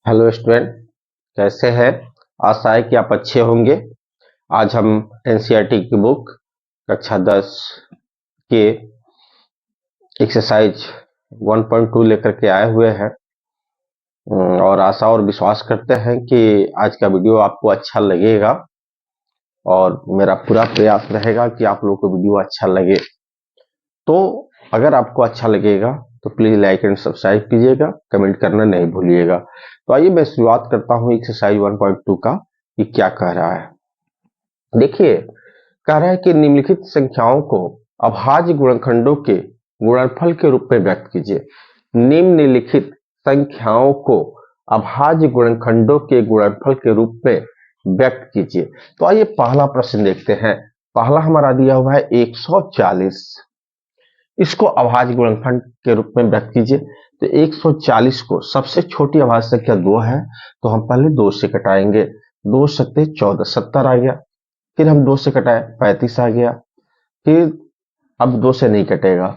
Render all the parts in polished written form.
Hello student, कैसे हैं। आशा है कि आप अच्छे होंगे। आज हम एनसीईआरटी की बुक कक्षा 10 के एक्सरसाइज 1.2 लेकर के आए हुए हैं। और आशा और विश्वास करते हैं कि आज का वीडियो आपको अच्छा लगेगा और मेरा पूरा प्रयास रहेगा कि आप लोगों को वीडियो अच्छा लगे। तो अगर आपको अच्छा लगेगा तो प्लीज लाइक एंड सब्सक्राइब कीजिएगा, कमेंट करना नहीं भूलिएगा। तो आइए मैं शुरुआत करता हूं एक्सरसाइज 1.2 का कि क्या कह रहा है। देखिए, कह रहा है कि निम्नलिखित संख्याओं को अभाज्य गुणनखंडों के गुणनफल के रूप में व्यक्त कीजिए। निम्नलिखित संख्याओं को अभाज्य गुणनखंडों के गुणनफल के रूप में व्यक्त कीजिए। तो आइए पहला प्रश्न देखते हैं। पहला हमारा दिया हुआ है 140। इसको अभाज्य गुणनखंड के रूप में व्यक्त कीजिए। तो 140 को सबसे छोटी अभाज्य संख्या 2 है, तो हम पहले 2 से कटाएंगे। 2 सत्ते 14, 70 आ गया। फिर हम 2 से कटाए 35 आ गया। फिर अब 2 से नहीं कटेगा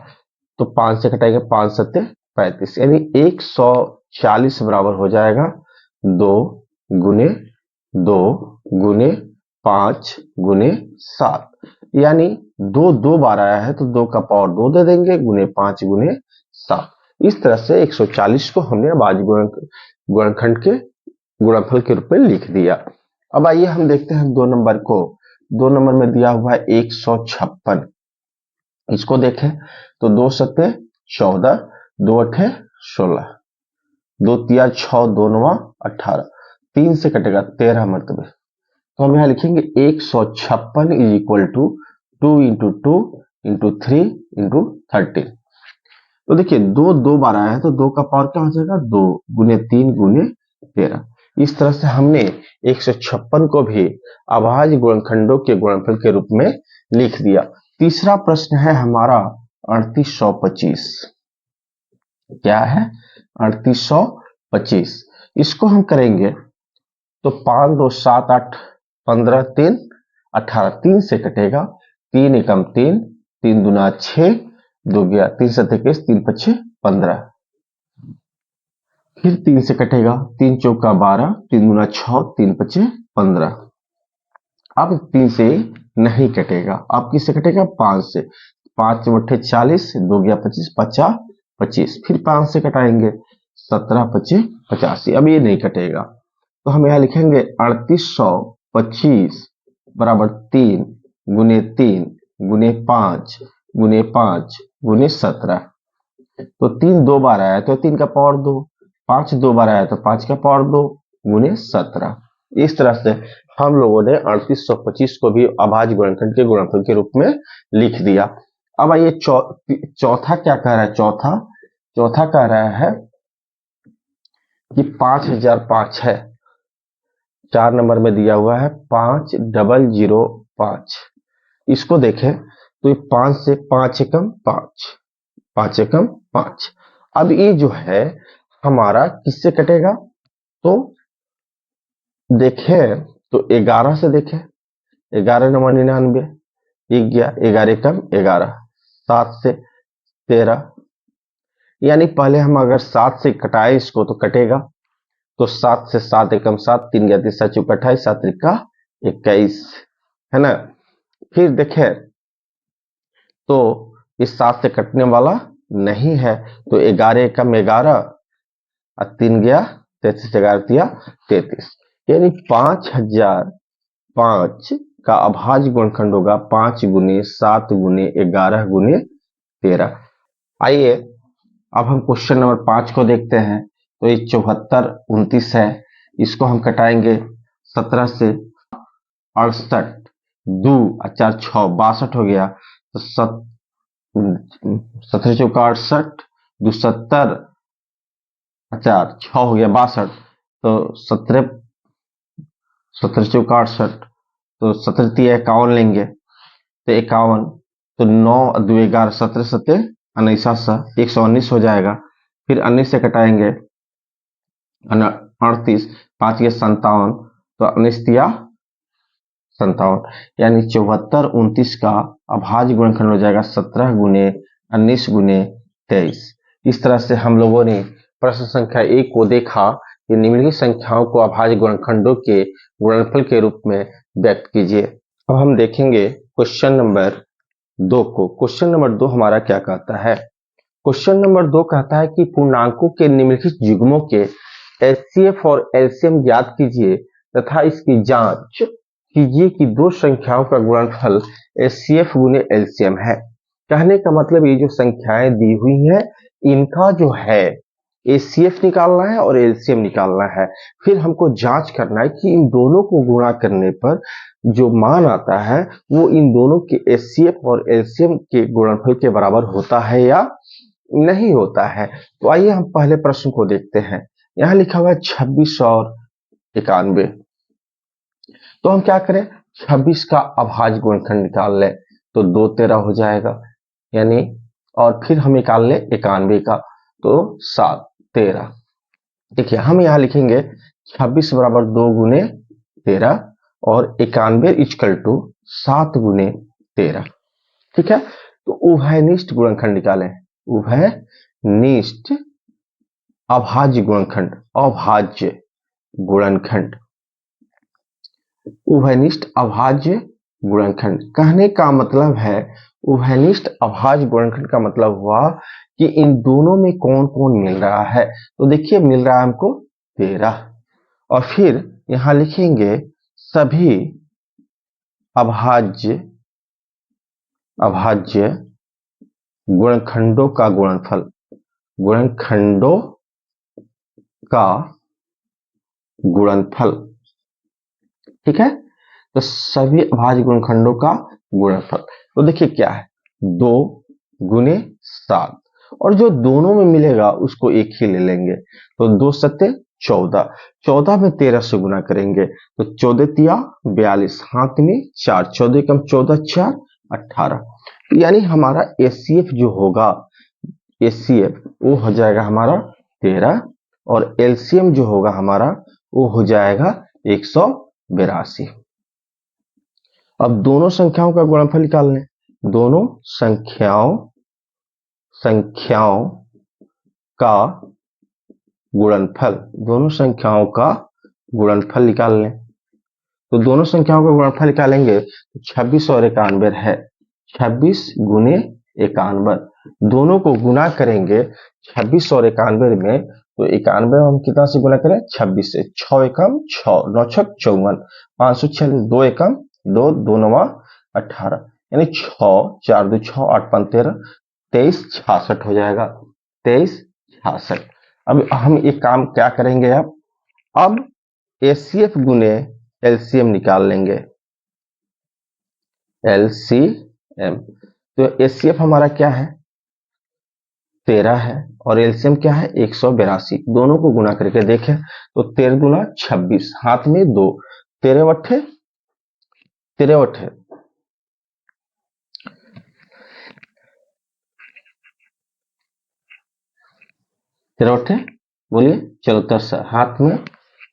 तो 5 से कटाएंगे, 5 सत्ते 35, यानी 140 बराबर हो जाएगा 2 गुने 2 गुने 5 गुने 7, यानी 2 2 बार आया है तो 2 का पावर 2 दे देंगे गुने 5 गुने 7। इस तरह से 140 को हमने अभाज्य गुणनखंड के गुणनफल के रूप में लिख दिया। अब आइए हम देखते हैं 2 नंबर को। 2 नंबर में दिया हुआ है 156। इसको देखें तो 2 सत्ते 14, 2 अठे 16, 2 तिया 6, 2 नवा 18, 3 से कटेगा 13 मरतबे। तो हम यहाँ लिखेंगे 156 is equal to 2 into 2 into 3 into 13। तो देखिए 2 2 बार आया है तो 2 का पावर क्या हो जाएगा 2 गुने 3 गुने 13। इस तरह से हमने 156 को भी अभाज्य गुणनखंडों के गुणनफल के रूप में लिख दिया। तीसरा प्रश्न है हमारा 3825। क्या है 3825। इसको हम करेंगे तो 5 2 7 8 15 3 18, 3 से कटेगा, 3 एकम 3, 3 दूना 6, 2 गया 3 सत्ते 21, 3 पछे 15। फिर 3 से कटेगा, 3 चौका 12, 3 गुना 6, 3 पचे 15। अब 3 से नहीं कटेगा, अब किससे कटेगा 5 से। 5 मट्ठे 40, 2 गया 25, 50 25। फिर 5 से कटाएंगे 17 पचे 85। अब ये नहीं कटेगा तो हम यहाँ लिखेंगे 3825 बराबर 3 गुने 3 गुने 5 गुने 5 गुने 17। तो 3 2 बार आया तो 3 का पावर 2, 5 2 बार आया तो 5 का पावर 2 गुने 17। इस तरह से हम लोगों ने 3825 को भी अभाज्य गुणनखंड के गुणनफल के रूप में लिख दिया। अब आइए चौथा क्या कह रहा है। चौथा कह रहा है कि 5005 है। 4 नंबर में दिया हुआ है 5005। इसको देखें तो 5 से 5 एकम 5, 5 एकम 5। अब ये जो है हमारा किससे कटेगा तो देखें तो 11 से देखें, 11 9 99, 11 एकम 11, 7 से 13, यानी पहले हम अगर 7 से कटाए इसको तो कटेगा। तो 7 से 7 एकम 7, 3 गया 3 चौका 28, 7 त्रिका 21, है ना। फिर देखें तो इस 7 से कटने वाला नहीं है तो 11 एकम 11 और 3 गया 33, 11 तिया 33, यानी 5005 का अभाज्य गुणनखंड होगा 5 गुने 7 गुने 11 गुने 13। आइए अब हम क्वेश्चन नंबर 5 को देखते हैं। तो ये 74 29 है, इसको हम कटाएंगे 17 से 68, 2 और 4 6 62 हो गया। तो 17 चौका 68, 2 70, 4 6 हो गया 62। तो 17 चौका 68, तो 17 तिया 51 लेंगे तो 51, तो 9 2 11, 17 सत्ते 19, 119 हो जाएगा। फिर 19 से कटाएंगे 38, 5 के 57, तो 19 तिया 57, यानी 74 29 का अभाज्य गुणनखंड हो जाएगा 17 गुने 19 गुने 23। इस तरह से हम लोगों ने प्रश्न संख्या 1 को देखा कि निम्नलिखित संख्याओं को अभाज्य गुणनखंडों के गुणनफल के रूप में व्यक्त कीजिए। अब हम देखेंगे क्वेश्चन नंबर 2 को। क्वेश्चन नंबर 2 हमारा क्या कहता है? क्वेश्चन नंबर 2 कहता है कि पूर्णांकों के निम्नलिखित युग्मों के एचसीएफ और एलसीएम ज्ञात कीजिए तथा इसकी जांच कीजिए कि दो संख्याओं का गुणनफल एचसीएफ गुने एलसीएम है। कहने का मतलब ये जो संख्याएं दी हुई हैं इनका जो है एचसीएफ निकालना है और एलसीएम निकालना है। फिर हमको जांच करना है कि इन दोनों को गुणा करने पर जो मान आता है वो इन दोनों के एचसीएफ और एलसीएम के गुणनफल के बराबर होता है या नहीं होता है। तो आइए हम पहले प्रश्न को देखते हैं। यहां लिखा हुआ है 26 और 91। तो हम क्या करें, 26 का अभाज्य गुणनखंड निकाल लें तो 2 13 हो जाएगा, यानी और फिर हम निकाल लें 91 का तो 7 13। देखिए हम यहां लिखेंगे 26 बराबर 2 गुने 13 और 91 इक्वल टू 7 गुने 13। ठीक है, तो उभयनिष्ठ गुणनखंड निकालें। उभयनिष्ठ अभाज्य गुणनखंड, अभाज्य गुणनखंड, उभयनिष्ठ अभाज्य गुणनखंड। कहने का मतलब है उभयनिष्ठ अभाज्य गुणनखंड का मतलब हुआ कि इन दोनों में कौन कौन मिल रहा है। तो देखिए मिल रहा है हमको 13 और फिर यहां लिखेंगे सभी अभाज्य गुणनखंडों का गुणनफल, गुणनखंडों का गुणनफल। ठीक है, तो सभी अभाज्य गुणनखंडों का गुणनफल। तो देखिए क्या है 2 गुने 7 और जो दोनों में मिलेगा उसको एक ही ले लेंगे। तो 2 सत्ते 14, 14 में 13 से गुना करेंगे तो 14 तिया 42, हाथ में 4, 14 कम 14 4 18। यानी हमारा एचसीएफ जो होगा, एचसीएफ वो हो जाएगा हमारा 13 और एलसीएम जो होगा हमारा वो हो जाएगा 182। अब दोनों संख्याओं का गुणनफल निकाल लें। दोनों संख्याओं का गुणनफल, दोनों संख्याओं का गुणनफल निकाल लें। तो दोनों संख्याओं का गुणनफल निकालेंगे तो 26 और 91 है, 26 गुने 91। दोनों को गुना करेंगे 26 और 91 में, तो 91 हम कितना से गुना करें 26 से, 6 एकम 6, 9 छक 54, 546, 2 एकम 2, 2 9 18, यानी 6 4 2 6 8 5 13, 23 66 हो जाएगा, 23 66। अब हम एक काम क्या करेंगे, अब एचसीएफ गुने एलसीएम निकाल लेंगे। एलसीएम, तो एचसीएफ हमारा क्या है 13 है और एलसीएम क्या है 182। दोनों को गुना करके देखें तो 13 गुना 26, हाथ में 2, 13 अट्ठे 13 अट्ठे 13 अट्ठे बोलिए, चलो 10 हाथ में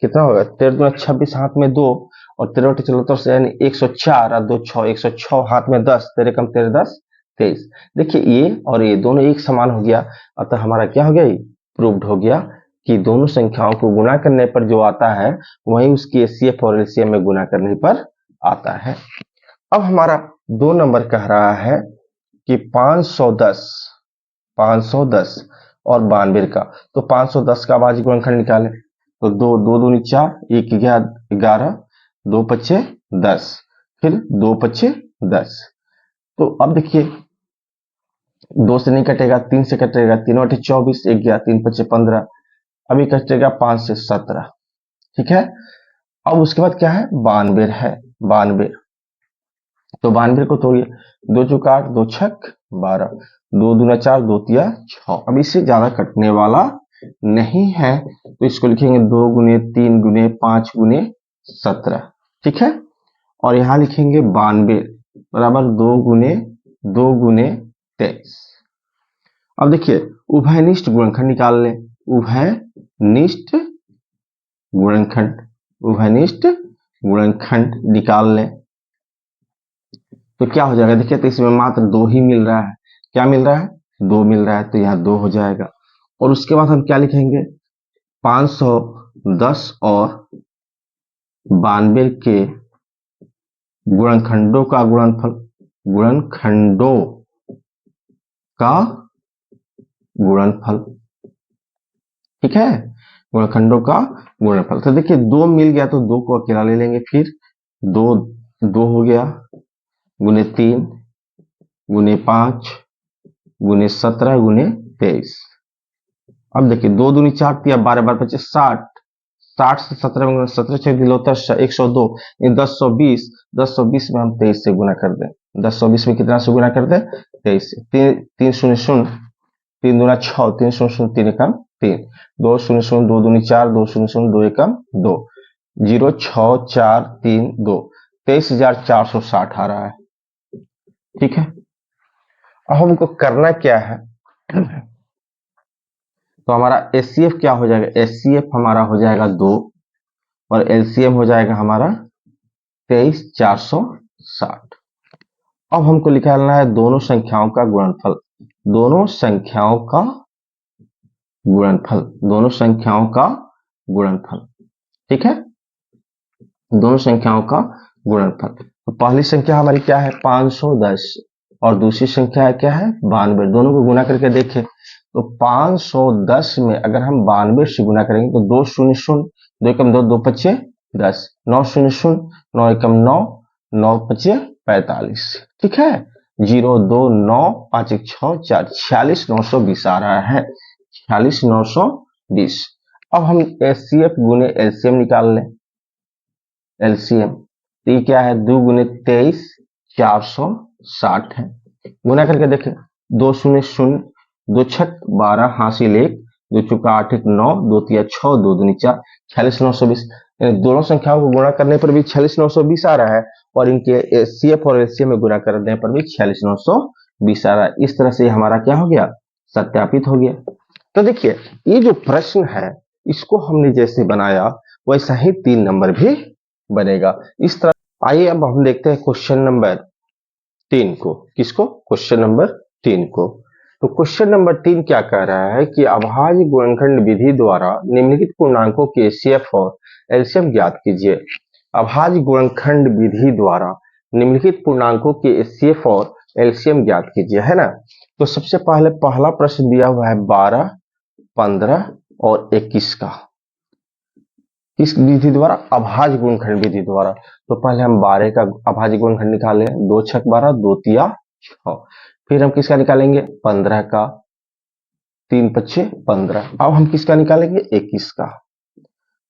कितना होगा 13 गुना 26, हाथ में 2 और 13 अट्ठे चलो 10, यानी 104 और 2 6, 106, हाथ में 10, 13 कम 13 10 23। देखिए ये और ये दोनों एक समान हो गया, अतः हमारा क्या हो गया, प्रूव्ड हो गया कि दोनों संख्याओं को गुना करने पर जो आता है वही उसकी एचसीएफ और एलसीएम में गुना करने पर आता है। अब हमारा 2 नंबर कह रहा है कि 510 और 92 का, तो 510 का अभाज्य गुणनखंड निकालें। तो 2 2 दूनी 4, 1 11, 2 पच्चे 10, फिर 2 पच्चे 10। तो अब देखिए 2 से नहीं कटेगा, 3 से कटेगा, 3 अट्ठे 24, 1 गया 3 पच्चे 15, अभी कटेगा 5 से 17। ठीक है, अब उसके बाद क्या है 92 है, 92। तो 92 को तोड़िए, 2 चौका 8, 2 छक 12, 2 दूना 4, 2 तिया 6। अब इससे ज्यादा कटने वाला नहीं है तो इसको लिखेंगे 2 गुने 3 गुने 5 गुने 17। ठीक है, और यहां लिखेंगे 92 बराबर 2 गुने 23। अब देखिए उभयनिष्ठ गुणनखंड निकाल लें। उभयनिष्ठ गुणनखंड निकाल लें तो क्या हो जाएगा, देखिए तो इसमें मात्र 2 ही मिल रहा है। क्या मिल रहा है 2 मिल रहा है, तो यहाँ 2 हो जाएगा। और उसके बाद हम क्या लिखेंगे 510 और 92 के गुणनखंडों का गुणनफल, ठीक है, गुणनखंडों का गुणनफल। तो देखिए 2 मिल गया तो 2 को अकेला ले लेंगे, फिर 2 हो गया, गुने 3 गुने 5 गुने 17 गुने 23। अब देखिए 2 दूनी 4 तिया 12 12 25 60, 60 से 17 में 17 छः दिलो 102, 1020 में हम 23 से गुना कर दें। 1020 में कितना से गुना कर दें? 23 से। 3 शून्य शून्य, 3 दूना 6, 3 शून्य शून्य 3 एकम 3, 2 शून्य शून्य 2 दूनी 4, 2 शून्य शून्य 2 एकम 2, 0 6 4 3 2, 23,460 आ रहा है, ठीक है। अब हमको करना क्या है, तो हमारा एचसीएफ क्या हो जाएगा, एचसीएफ हमारा हो जाएगा 2 और एलसीएम हो जाएगा हमारा 23,460। अब हमको निकालना है दोनों संख्याओं का गुणनफल, दोनों संख्याओं का गुणनफल, ठीक है, दोनों संख्याओं का गुणनफल। तो पहली संख्या हमारी क्या है 510 और दूसरी संख्या क्या है 92, दोनों को गुना करके देखें तो 510 में अगर हम 92 से गुना करेंगे तो 2 शून्य शून्य, 2 एकम 2, 2 पच्चे 10, 9 शून्य शून्य, 9 एकम 9, 9 पच्चे 45, ठीक है, 0 2 9 5 1 6 4, 46,920 आ रहा है, 46,920। अब हम एचसीएफ गुने एलसीएम निकाल लें, एलसीएम तो ये क्या है 2 गुने 23 460 है, गुना करके देखें 2 शून्य शून्य, 2 छक 12 हासिल 1, 2 चुका 8 1 9, 2 तिया 6, 2 दूनी 4, 46,920। दोनों संख्याओं को गुणा करने पर भी 46,920 आ रहा है और इनके एचसीएफ और एलसीएम में गुणा करने पर भी 46,920 आ रहा है। इस तरह से हमारा क्या हो गया, सत्यापित हो गया। तो देखिए ये जो प्रश्न है इसको हमने जैसे बनाया वैसा ही 3 नंबर भी बनेगा इस तरह। आइए अब हम देखते हैं क्वेश्चन नंबर 3 को, किसको, क्वेश्चन नंबर 3 को। तो क्वेश्चन नंबर 3 क्या कह रहा है कि अभाज्य गुणनखंड विधि द्वारा निम्नलिखित पूर्णांकों के एचसीएफ और एलसीएम ज्ञात कीजिए। अभाज्य गुणनखंड विधि द्वारा निम्नलिखित पूर्णांकों के एचसीएफ और एलसीएम ज्ञात कीजिए, है ना। तो सबसे पहले पहला प्रश्न दिया हुआ है 12 15 और 21 का, किस विधि द्वारा, अभाज्य गुणनखंड विधि द्वारा। तो पहले हम 12 का अभाज्य गुणनखंड निकालें, 2 छक 12, 2 तिया 6, फिर हम किसका निकालेंगे 15 का, 3 पच्चे 15। अब हम किसका निकालेंगे 21 का,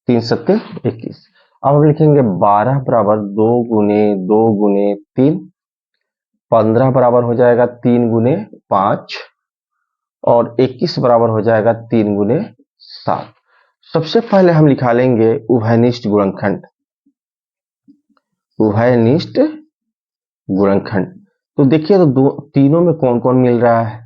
3 सत्ते 21। अब हम लिखेंगे 12 बराबर 2 गुने 2 गुने 3, 15 बराबर हो जाएगा 3 गुने 5 और 21 बराबर हो जाएगा 3 गुने 7। सबसे पहले हम निकालेंगे उभयनिष्ठ गुणनखंड, उभयनिष्ठ गुणनखंड। तो देखिए तो तीनों में कौन कौन मिल रहा है,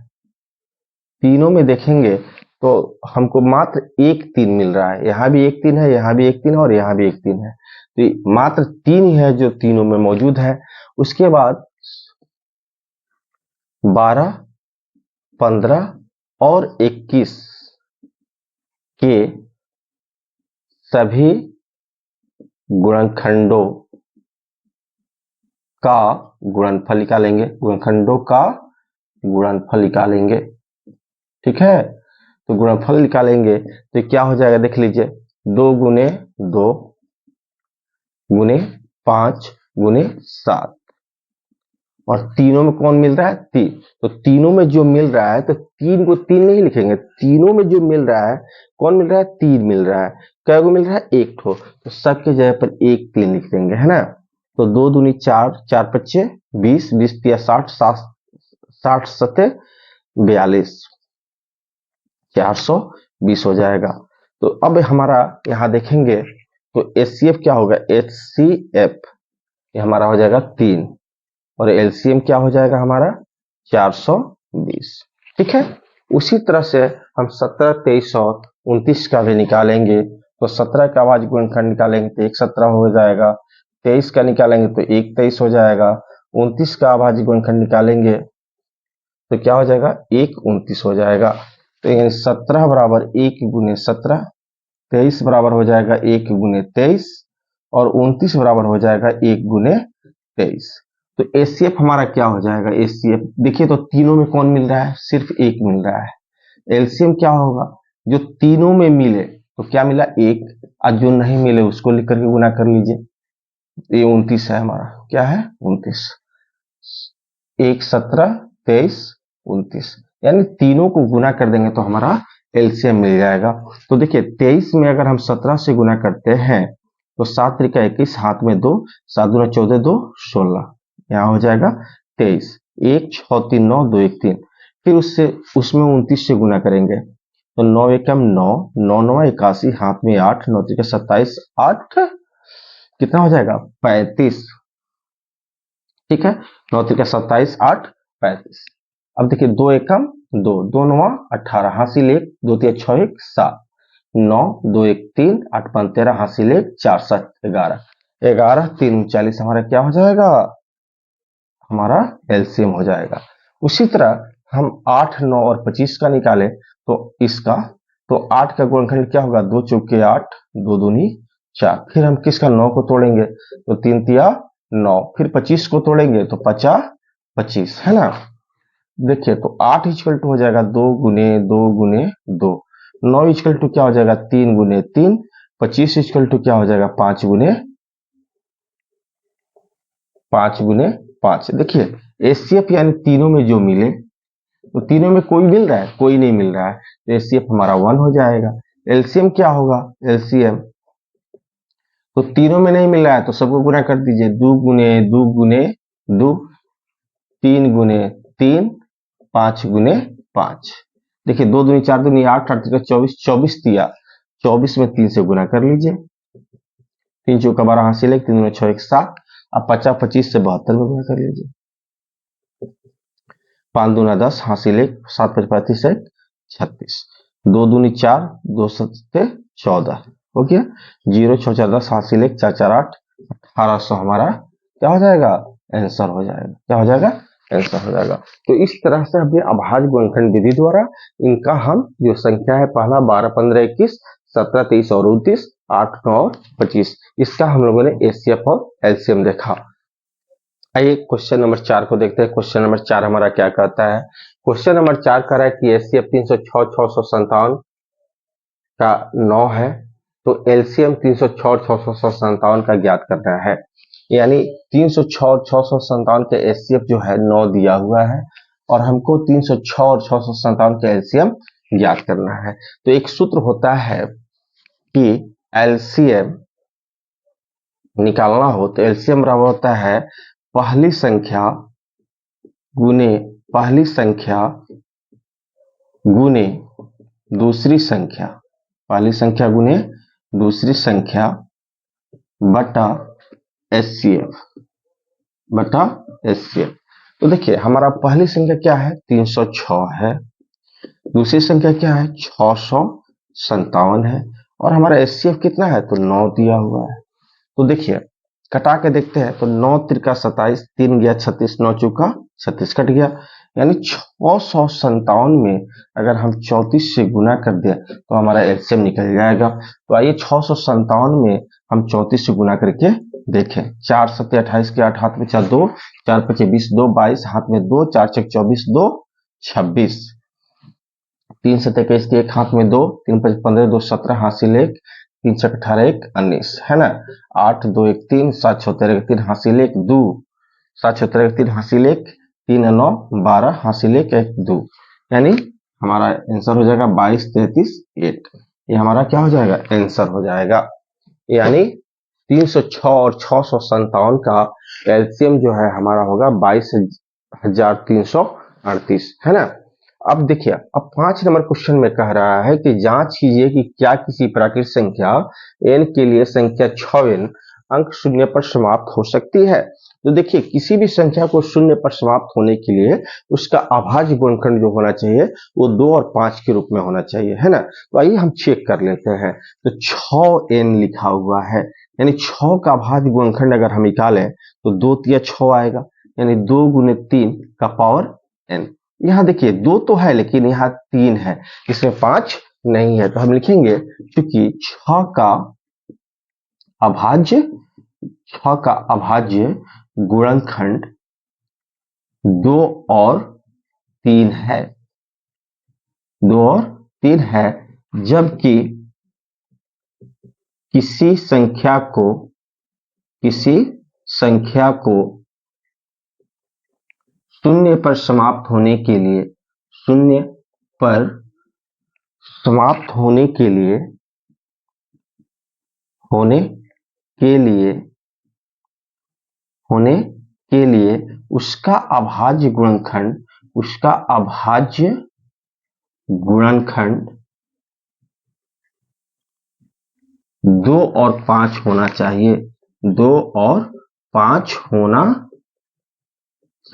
तीनों में देखेंगे तो हमको मात्र 1 3 मिल रहा है, यहां भी 1 3 है, यहां भी 1 3 है और यहां भी 1 3 है, तो मात्र 3 ही है जो तीनों में मौजूद है। उसके बाद 12 15 और 21 के सभी गुणनखंडों का गुणनफल निकालेंगे, गुणनखंडों का गुणनफल निकालेंगे, ठीक है। तो गुणनफल निकालेंगे तो क्या हो जाएगा देख लीजिए, 2 गुने 2 गुने 5 गुने 7 और तीनों में कौन मिल रहा है 3। तो तीनों में जो मिल रहा है तो 3 को 3 नहीं लिखेंगे, तीनों में जो मिल रहा है कौन मिल रहा है 3 मिल रहा है, कै को मिल रहा है 1 ठो, तो सबके जगह पर 1 3 लिख देंगे, है ना। तो 2 दूनी 4, 4 पच्चे 20, 20 तिया 60, 60 सत्ते 42, 420 हो जाएगा। तो अब हमारा यहाँ देखेंगे तो एचसीएफ क्या होगा, एचसीएफ हमारा हो जाएगा 3 और एलसीएम क्या हो जाएगा हमारा 420, ठीक है। उसी तरह से हम 17 23 और 29 का भी निकालेंगे। तो 17 का अभाज्य गुणनखंड निकालेंगे तो 1 17 हो जाएगा, 23 का निकालेंगे तो 1 23 हो जाएगा, 29 का अभाज्य गुणनखंड निकालेंगे तो क्या हो जाएगा 1 29 हो जाएगा। तो यानी 17 बराबर 1 गुने 17 23 बराबर हो जाएगा 1 गुने 23 और 29 बराबर हो जाएगा 1 गुने 23। तो एचसीएफ हमारा क्या हो जाएगा? एचसीएफ देखिए तो तीनों में कौन मिल रहा है? सिर्फ एक मिल रहा है। एलसीएम क्या होगा? जो तीनों में मिले तो क्या मिला? एक। और जो नहीं मिले उसको लिख करके गुना कर लीजिए। ये 29 है हमारा। क्या है? 29। 1 17 23 29, यानी तीनों को गुना कर देंगे तो हमारा एलसीएम मिल जाएगा। तो देखिए 23 में अगर हम 17 से गुना करते हैं तो 7 त्रिका 21, हाथ में 2, 7 दूना 14, 2 16, यहाँ हो जाएगा 23। 1 6 3 9 2 1 3, फिर उसमें 29 से गुना करेंगे तो 9 एकम 9, 9 9 81, हाथ में 8, 9 त्रिका 27, 8 कितना हो जाएगा? 35। ठीक है, 9 त्रिका 27, 8 35। अब देखिए 2 एकम 2, 2 9 18, हासिल 1, 2 3 6 1 7, 9 2 1 3, 8 5 13, हासिल 1, 4 7 11, 11 3 39 हमारा क्या हो जाएगा? हमारा एलसीएम हो जाएगा। उसी तरह हम 8 9 और 25 का निकाले तो इसका, तो 8 का गुणनखंड क्या होगा? 2 चौके 8, 2 दूनी 4, फिर हम किसका 9 को तोड़ेंगे तो 3 तिया 9, फिर 25 को तोड़ेंगे तो 50 25, है ना। देखिए तो 8 इक्वल टू हो जाएगा 2 गुने 2 गुने 2, 9 इक्वल टू क्या हो जाएगा? 3 गुने 3, 25 इक्वल टू क्या हो जाएगा? 5 गुने 5। देखिए एचसीएफ यानी तीनों में जो मिले, तो तीनों में कोई मिल रहा है? कोई नहीं मिल रहा है, तो एचसीएफ हमारा 1 हो जाएगा। एलसीएम क्या होगा? एलसीएम तो तीनों में नहीं मिल रहा है तो सबको गुना कर दीजिए। 2 गुने 2 गुने 2, 3 गुने 3, 5 गुने 5। देखिए 2 दूनी 4 दूनी 8, 8 तिया 24, 24 दिया 24 में 3 से गुना कर लीजिए। 3 चौका 12, हासिल 1, 3 दूनी 6 1 7, अब 50 25 से 72 में गुना कर लीजिए। 5 दूना 10, हासिल 1, 7 5 35 1 36, 2 दूनी 4, 2 सत्ते 14 हो गया। 0 6 4 10, हासिल 1, 4 4 8, 1800 हमारा क्या हो जाएगा? आंसर हो जाएगा। क्या हो जाएगा? आंसर हो जाएगा। तो इस तरह से हमने अभाज्य गुणनखंड विधि द्वारा इनका हम जो संख्या है पहला 12 15 21 17 23 और 29 8 9 और 25, इसका हम लोगों ने एचसीएफ और एलसीएम देखा। आइए क्वेश्चन नंबर 4 को देखते हैं। क्वेश्चन नंबर 4 हमारा क्या कहता है? क्वेश्चन नंबर 4 कह रहा है कि एचसीएफ 306 657 का 9 है, तो एलसीएम 306 657 का ज्ञात करना है। यानी 306 और 657 के एचसीएफ जो है 9 दिया हुआ है और हमको 306 और 657 के एलसीएम ज्ञात करना है। तो एक सूत्र होता है कि एलसीएम निकालना हो तो एलसीएम बराबर होता है पहली संख्या गुने दूसरी संख्या, पहली संख्या गुने दूसरी संख्या बटा एचसीएफ। तो देखिए हमारा पहली संख्या क्या है? 306 है, दूसरी संख्या क्या है? 657 है, और हमारा एचसीएफ कितना है? तो 9 दिया हुआ है। तो देखिए कटा के देखते हैं तो 9 त्रिका 27, 3 गया 36, 9 चौका 36 कट गया, यानी 657 में अगर हम 34 से गुना कर दें तो हमारा एलसीएम निकल जाएगा। तो आइए 657 में हम 34 से गुना करके देखें। 4 7 28 के 8, हाथ में 4 2, 4 5 20 2 22, हाथ में 2, 4 6 24 2 26, 3 7 21 के 1, हाथ में 2, 3 5 15 2 17, हासिल 1, 3 6 18 1 19, है ना। 8 2 1 3, 7 6 13 3, हासिल 1 2, 7 6 13 3, हासिल 1, 3 9 12, हासिल 1 1 2, यानी हमारा आंसर हो जाएगा 22 33 8। ये हमारा क्या हो जाएगा? आंसर हो जाएगा। यानी 306 और 657 का एलसीएम जो है हमारा होगा 22,338, है ना। अब देखिए अब 5 नंबर क्वेश्चन में कह रहा है कि जांच कीजिए कि क्या किसी प्राकृत संख्या n के लिए संख्या 6n अंक शून्य पर समाप्त हो सकती है। तो देखिए किसी भी संख्या को शून्य पर समाप्त होने के लिए उसका अभाज्य गुणनखंड जो होना चाहिए वो 2 और 5 के रूप में होना चाहिए, है ना। तो आइए हम चेक कर लेते हैं। तो 6n लिखा हुआ है, यानी 6 का अभाज्य गुणनखंड अगर हम निकालें तो 2 तिया 6 आएगा, यानी 2 गुने 3 का पावर n। यहाँ देखिए 2 तो है लेकिन यहाँ 3 है, इसमें 5 नहीं है। तो हम लिखेंगे क्योंकि 6 का अभाज्य गुणनखंड 2 और 3 है, 2 और 3 है, जबकि किसी संख्या को शून्य पर समाप्त होने के लिए उसका अभाज्य गुणनखंड 2 और 5 होना चाहिए, 2 और 5 होना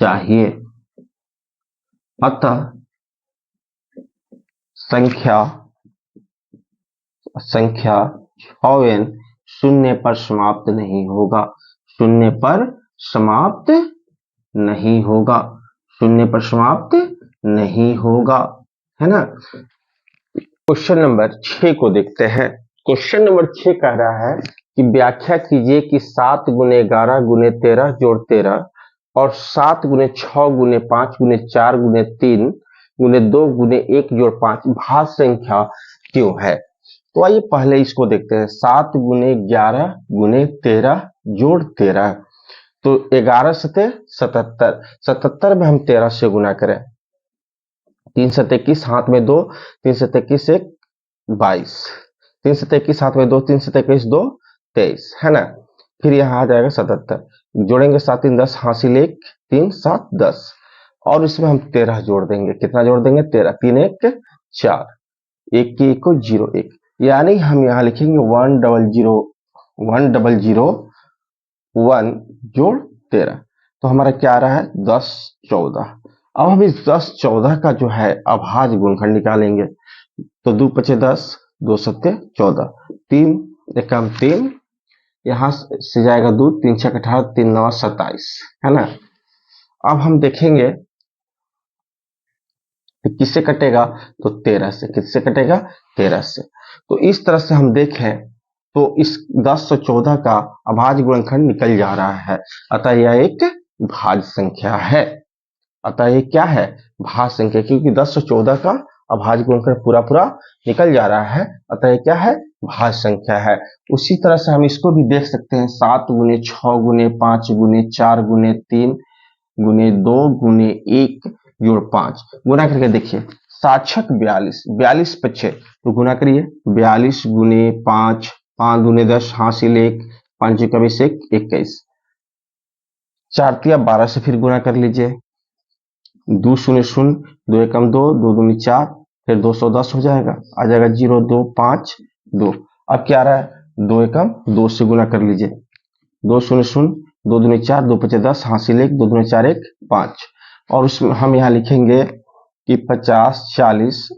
चाहिए। अतः संख्या 6n शून्य पर समाप्त नहीं होगा, शून्य पर समाप्त नहीं होगा, है ना। क्वेश्चन नंबर 6 को देखते हैं। क्वेश्चन नंबर 6 कह रहा है कि व्याख्या कीजिए कि 7 गुने 11 गुने 13 जोड़ 13 और 7 गुने 6 गुने 5 गुने 4 गुने 3 गुने 2 गुने 1 जोड़ 5 भाज्य संख्या क्यों है। तो आइए पहले इसको देखते हैं। 7 गुने 11 गुने 13 जोड़ 13, तो 11 सते 77, 77 में हम 13 से गुना करें, 3 सते 21 हाथ में 2, 3 सते 21 1 22, 3 सते 21 हाथ में 2, 3 सते 21 2 23, है ना। फिर यहाँ आ जाएगा 77, जोड़ेंगे 7 3 10 हासिल 1 3 7 10, और इसमें हम 13 जोड़ देंगे। कितना जोड़ देंगे? 13, 3 1 4, 1 की 1 को 0 1, यानी हम यहाँ लिखेंगे 1001 जोड़ 13, तो हमारा क्या आ रहा है? 10 14। अब हम इस 10 14 का जो है अभाज्य गुणनखंड निकालेंगे। तो 2 5 10, 2 7 14, 3 एकम 3, यहां से जाएगा 2, 3 6 18, 3 9 27, है ना। अब हम देखेंगे किससे कटेगा, तो 13 से। किससे कटेगा? 13 से। तो इस तरह से हम देखें तो इस 10 और 14 का अभाज्य गुणनखंड निकल जा रहा है, अतः यह एक भाज्य संख्या है। अतः ये क्या है? भाज्य संख्या, क्योंकि 10 और 14 का अभाज्य गुणनखंड पूरा निकल जा रहा है, अतः ये क्या है? भाज्य संख्या है। उसी तरह से हम इसको भी देख सकते हैं। 7 गुने 6 गुने 5 गुने 4 गुने 3 गुने 2 गुने 1 जोड़ 5, गुना करके देखिए। 7 6 42, 42 पे 6, तो गुना करिए। 42 गुने 5, 5 गुने 10 हासिल 1, 5 का 20 1 21, 4 तिया 12 से फिर गुना कर लीजिए। 2 शून्य शून्य, 2 एकम 2, 2 दूनी 4, फिर 210 हो जाएगा, आ जाएगा 0 2 5 2। अब क्या आ रहा है? 2 एकम 2 से गुना कर लीजिए। 2 शून्य शून्य, 2 दूनी 4, 2 5 10 हासिल 1, 2 दूनी 4 1 5, और उसमें हम यहाँ लिखेंगे कि 50 40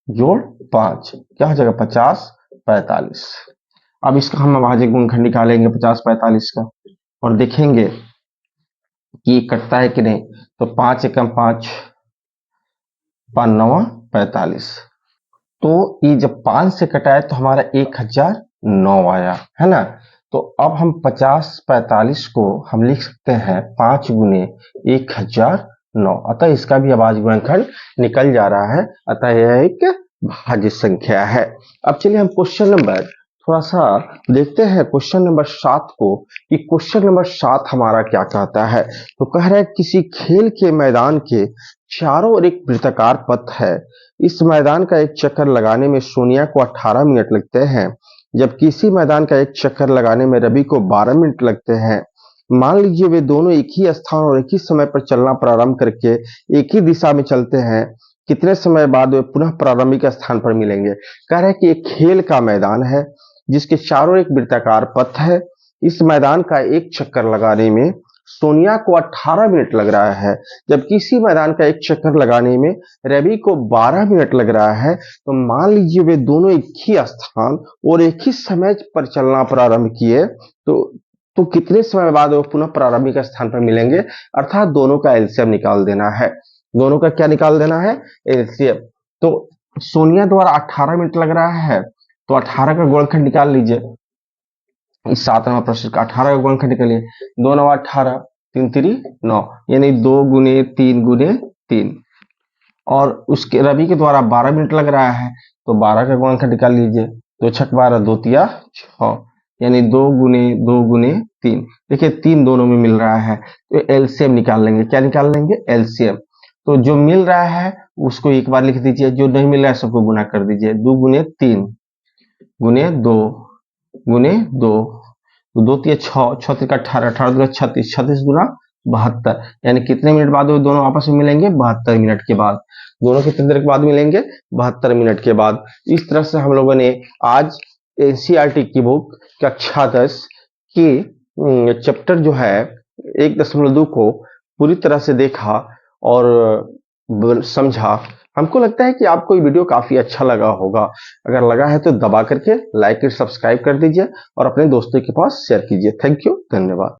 जोड़ 5, क्या हो जाएगा? 50 45। अब इसका हम अभाज्य गुणनखंड निकालेंगे 50 45 का, और देखेंगे कि कटता है कि नहीं। तो 5 एकम 5, 5 9 45, तो ये जब 5 से कटाए तो हमारा 1009 आया, है ना। तो अब हम 50 45 को हम लिख सकते हैं 5 गुने 1009, अतः इसका भी अभाज्य गुणनखंड निकल जा रहा है, अतः यह एक भाज्य संख्या है। अब चलिए हम क्वेश्चन नंबर थोड़ा सा देखते हैं, क्वेश्चन नंबर 7 को, कि क्वेश्चन नंबर 7 हमारा क्या कहता है। तो कह रहा है किसी खेल के मैदान के चारों ओर एक वृत्ताकार पथ है। इस मैदान का एक चक्कर लगाने में सोनिया को 18 मिनट लगते हैं, जबकि इसी मैदान का एक चक्कर लगाने में रवि को 12 मिनट लगते हैं। मान लीजिए वे दोनों एक ही स्थान और एक ही समय पर चलना प्रारंभ करके एक ही दिशा में चलते हैं, कितने समय बाद वे पुनः प्रारंभिक स्थान पर मिलेंगे। कह रहे हैं कि एक खेल का मैदान है जिसके चारों एक वृत्ताकार पथ है। इस मैदान का एक चक्कर लगाने में सोनिया को 18 मिनट लग रहा है, जबकि इसी मैदान का एक चक्कर लगाने में रवि को 12 मिनट लग रहा है। तो मान लीजिए वे दोनों एक ही स्थान और एक ही समय पर चलना प्रारंभ किए, तो कितने समय बाद वो पुनः प्रारंभिक स्थान पर मिलेंगे, अर्थात दोनों का एलसीएम निकाल देना है। दोनों का क्या निकाल देना है? एलसीएम। तो सोनिया द्वारा 18 मिनट लग रहा है, तो 18 का गुणनखंड निकाल लीजिए। इस 7 नंबर प्रश्न का 18 का गुणनखंड निकालिए। 2 9 18, 3 3 9, यानी 2 गुने 3 गुने 3। और उसके रवि के द्वारा 12 मिनट लग रहा है, तो 12 का गुणनखंड निकाल लीजिए। 2 छक 12, 2 तिया 6, यानी 2 गुने 3। देखिए 3 दोनों में मिल रहा है, तो एलसीएम निकाल लेंगे। क्या निकाल लेंगे? एलसीएम। तो जो मिल रहा है उसको एक बार लिख दीजिए, जो नहीं मिल रहा है सबको गुना कर दीजिए। 2 गुने 3 गुने 2 गुने 2, तो 2 तिया 6, 6 तिया 18, 18 दुना 36, 36 गुना 72, यानी कितने मिनट बाद वो दोनों आपस में मिलेंगे? 72 मिनट के बाद। दोनों कितने देर के बाद मिलेंगे? 72 मिनट के बाद। इस तरह से हम लोगों ने आज एनसीईआरटी की बुक कक्षा 10 की चैप्टर जो है 1.2 को पूरी तरह से देखा और समझा। हमको लगता है कि आपको ये वीडियो काफी अच्छा लगा होगा। अगर लगा है तो दबा करके लाइक और सब्सक्राइब कर दीजिए और अपने दोस्तों के पास शेयर कीजिए। थैंक यू, धन्यवाद।